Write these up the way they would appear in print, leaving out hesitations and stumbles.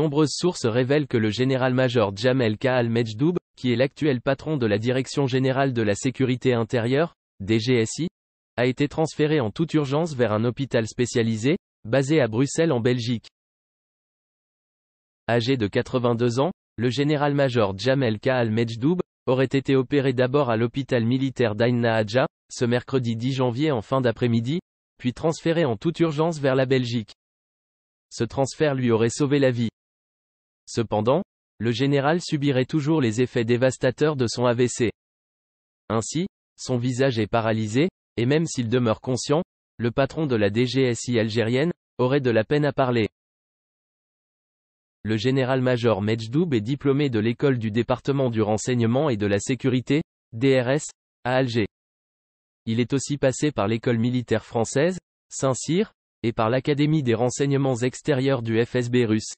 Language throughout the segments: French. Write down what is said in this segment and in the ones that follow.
nombreuses sources révèlent que le général-major Jamel K. Al-Medjdoub, qui est l'actuel patron de la Direction générale de la sécurité intérieure, DGSI, a été transféré en toute urgence vers un hôpital spécialisé, basé à Bruxelles en Belgique. Âgé de 82 ans, le général-major Jamel K. Al-Medjdoub aurait été opéré d'abord à l'hôpital militaire d'Ain Nahaja, ce mercredi 10 janvier en fin d'après-midi, puis transféré en toute urgence vers la Belgique. Ce transfert lui aurait sauvé la vie. Cependant, le général subirait toujours les effets dévastateurs de son AVC. Ainsi, son visage est paralysé, et même s'il demeure conscient, le patron de la DGSI algérienne aurait de la peine à parler. Le général-major Medjdoub est diplômé de l'école du département du renseignement et de la sécurité, DRS, à Alger. Il est aussi passé par l'école militaire française, Saint-Cyr, et par l'Académie des renseignements extérieurs du FSB russe.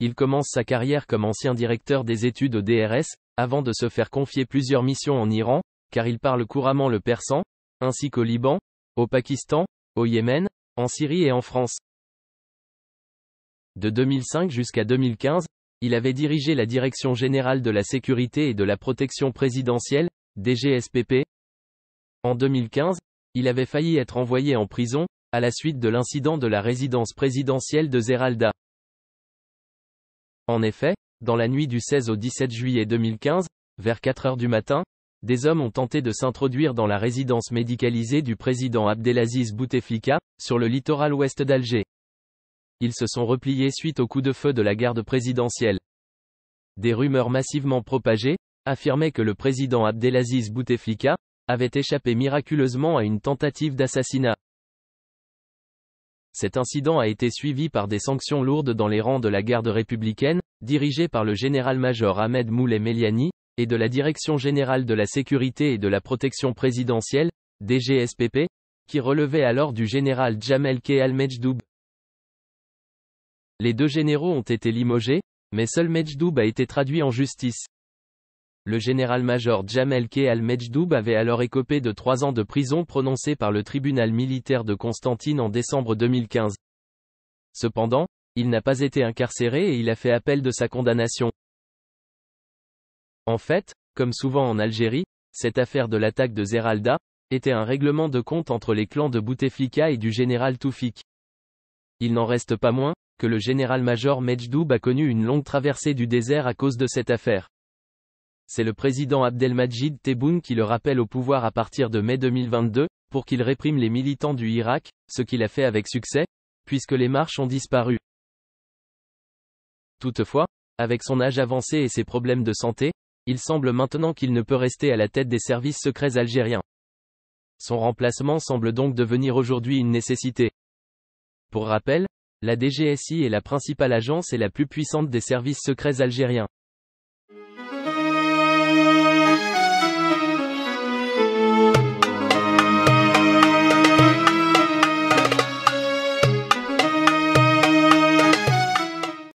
Il commence sa carrière comme ancien directeur des études au DRS, avant de se faire confier plusieurs missions en Iran, car il parle couramment le persan, ainsi qu'au Liban, au Pakistan, au Yémen, en Syrie et en France. De 2005 jusqu'à 2015, il avait dirigé la Direction générale de la sécurité et de la protection présidentielle, DGSPP. En 2015, il avait failli être envoyé en prison, à la suite de l'incident de la résidence présidentielle de Zeralda. En effet, dans la nuit du 16 au 17 juillet 2015, vers 4 heures du matin, des hommes ont tenté de s'introduire dans la résidence médicalisée du président Abdelaziz Bouteflika, sur le littoral ouest d'Alger. Ils se sont repliés suite au coup de feu de la garde présidentielle. Des rumeurs massivement propagées affirmaient que le président Abdelaziz Bouteflika avait échappé miraculeusement à une tentative d'assassinat. Cet incident a été suivi par des sanctions lourdes dans les rangs de la garde républicaine, dirigée par le général-major Ahmed Moulay Meliani, et de la Direction générale de la sécurité et de la protection présidentielle, DGSPP, qui relevait alors du général Jamel K. Al-Medjdoub. Les deux généraux ont été limogés, mais seul Medjdoub a été traduit en justice. Le général-major Jamel K. Al-Medjdoub avait alors écopé de 3 ans de prison prononcés par le tribunal militaire de Constantine en décembre 2015. Cependant, il n'a pas été incarcéré et il a fait appel de sa condamnation. En fait, comme souvent en Algérie, cette affaire de l'attaque de Zeralda était un règlement de compte entre les clans de Bouteflika et du général Toufik. Il n'en reste pas moins que le général-major Medjdoub a connu une longue traversée du désert à cause de cette affaire. C'est le président Abdelmadjid Tebboune qui le rappelle au pouvoir à partir de mai 2022, pour qu'il réprime les militants du Irak, ce qu'il a fait avec succès, puisque les marches ont disparu. Toutefois, avec son âge avancé et ses problèmes de santé, il semble maintenant qu'il ne peut rester à la tête des services secrets algériens. Son remplacement semble donc devenir aujourd'hui une nécessité. Pour rappel, la DGSI est la principale agence et la plus puissante des services secrets algériens.